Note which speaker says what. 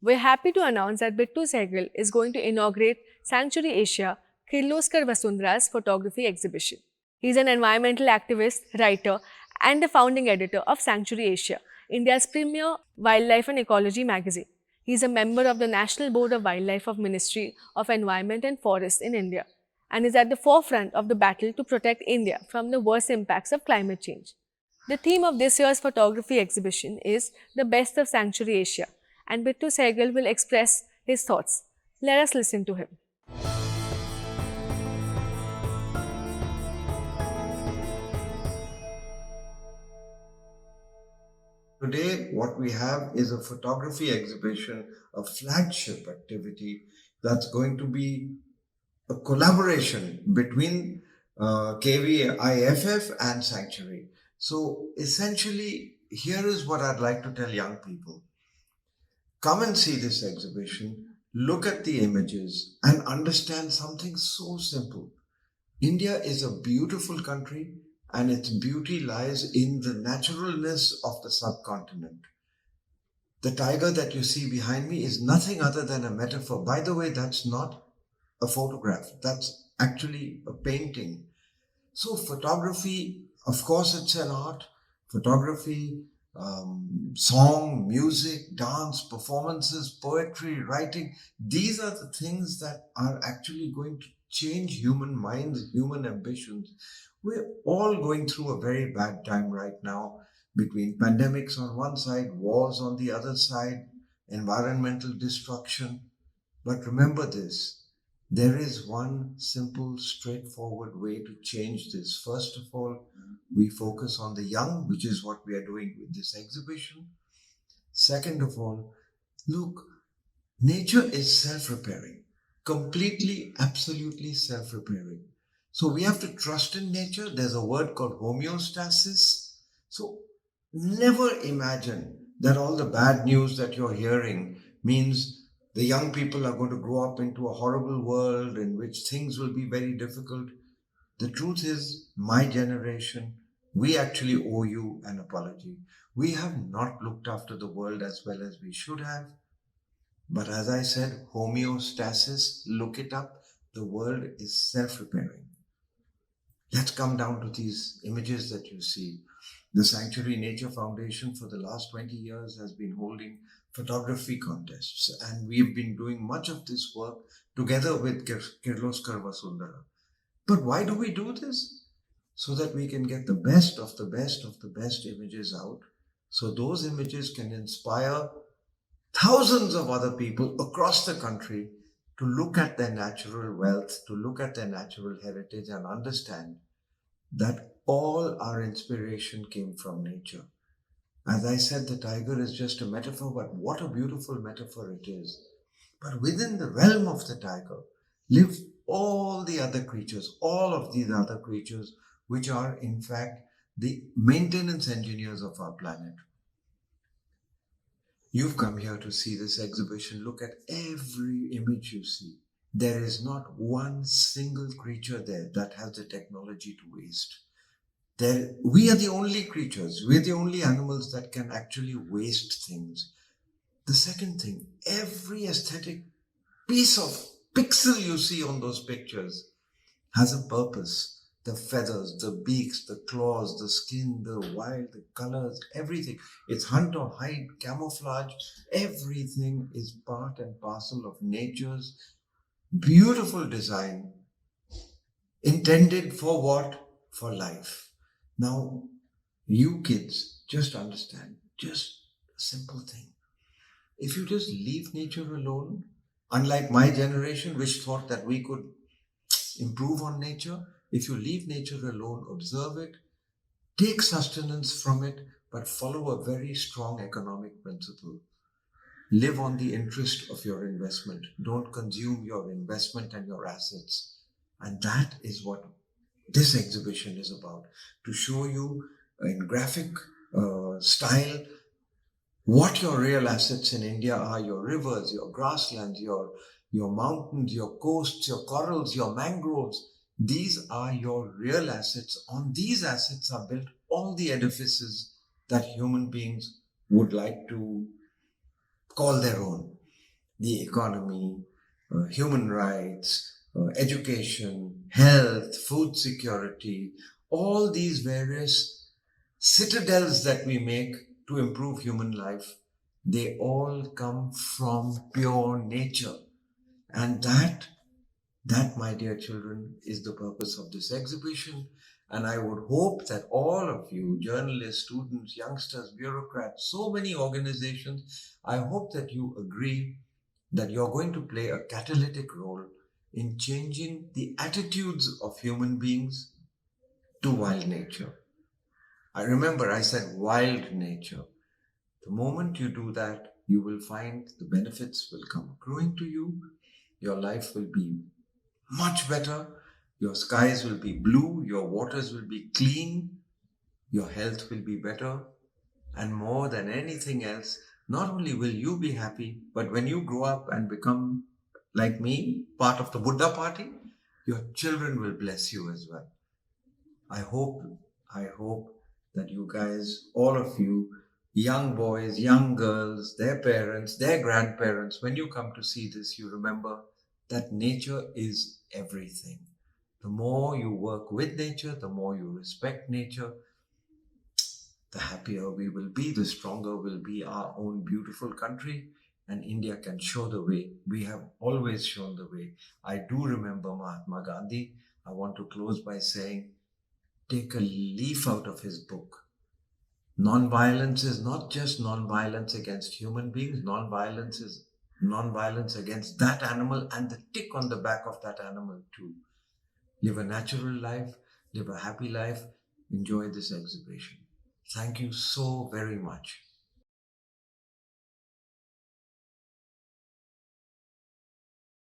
Speaker 1: We're happy to announce that Bittu Sehgal is going to inaugurate Sanctuary Asia Kirloskar Vasundhara's photography exhibition. He's an environmental activist, writer, and the founding editor of Sanctuary Asia, India's premier wildlife and ecology magazine. He is a member of the National Board of Wildlife of Ministry of Environment and Forests in India and is at the forefront of the battle to protect India from the worst impacts of climate change. The theme of this year's photography exhibition is The Best of Sanctuary Asia, and Bittu Sehgal will express his thoughts. Let us listen to him.
Speaker 2: Today, what we have is a photography exhibition, a flagship activity that's going to be a collaboration between KVIFF and Sanctuary. So, essentially, here is what I'd like to tell young people. Come and see this exhibition, look at the images, and understand something so simple. India is a beautiful country, and its beauty lies in the naturalness of the subcontinent. The tiger that you see behind me is nothing other than a metaphor. By the way, that's not a photograph, that's actually a painting. So, photography, of course, it's an art. Photography, song, music, dance, performances, poetry, writing, these are the things that are actually going to change human minds, human ambitions. We're all going through a very bad time right now between pandemics on one side, wars on the other side, environmental destruction. But remember this, there is one simple, straightforward way to change this. First of all, we focus on the young, which is what we are doing with this exhibition. Second of all, look, nature is self repairing, completely, absolutely self repairing. So we have to trust in nature. There's a word called homeostasis. So never imagine that all the bad news that you're hearing means the young people are going to grow up into a horrible world in which things will be very difficult. The truth is, my generation, we actually owe you an apology. We have not looked after the world as well as we should have. But as I said, homeostasis, look it up. The world is self repairing. Let's come down to these images that you see. The Sanctuary Nature Foundation for the last 20 years has been holding photography contests, and we've been doing much of this work together with Kirloskar Vasundhara. But why do we do this? So that we can get the best of the best of the best images out. So those images can inspire thousands of other people across the country to look at their natural wealth, to look at their natural heritage and understand that all our inspiration came from nature. As I said, the tiger is just a metaphor, but what a beautiful metaphor it is. But within the realm of the tiger live all the other creatures, all of these other creatures, which are in fact the maintenance engineers of our planet. You've come here to see this exhibition. Look at every image you see. There is not one single creature there that has the technology to waste. We are the only creatures, we're the only animals that can actually waste things. The second thing, every aesthetic piece of pixel you see on those pictures has a purpose. The feathers, the beaks, the claws, the skin, the wild, the colors, everything. It's hunt or hide, camouflage. Everything is part and parcel of nature's beautiful design, intended for what? For life. Now, you kids, just understand, just a simple thing. If you just leave nature alone, unlike my generation, which thought that we could improve on nature, if you leave nature alone, observe it, take sustenance from it, but follow a very strong economic principle. Live on the interest of your investment. Don't consume your investment and your assets. And that is what this exhibition is about, to show you in graphic style what your real assets in India are: your rivers, your grasslands, your mountains, your coasts, your corals, your mangroves. These are your real assets. On these assets are built all the edifices that human beings would like to call their own. the economy, human rights, education, health, food security, all these various citadels that we make to improve human life, they all come from pure nature. And that, my dear children, is the purpose of this exhibition. And I would hope that all of you, journalists, students, youngsters, bureaucrats, so many organizations, I hope that you agree that you're going to play a catalytic role in changing the attitudes of human beings to wild nature. I remember I said wild nature. The moment you do that, you will find the benefits will come accruing to you. Your life will be much better. Your skies will be blue. Your waters will be clean. Your health will be better. And more than anything else, not only will you be happy, but when you grow up and become, like me, part of the Buddha party, your children will bless you as well. I hope that you guys, all of you, young boys, young girls, their parents, their grandparents, when you come to see this, you remember that nature is everything. The more you work with nature, the more you respect nature, the happier we will be, the stronger will be our own beautiful country, and India can show the way. We have always shown the way. I do remember Mahatma Gandhi. I want to close by saying, take a leaf out of his book. Non-violence is not just non-violence against human beings. Non-violence is non-violence against that animal and the tick on the back of that animal too. Live a natural life, live a happy life, enjoy this exhibition. Thank you so very much.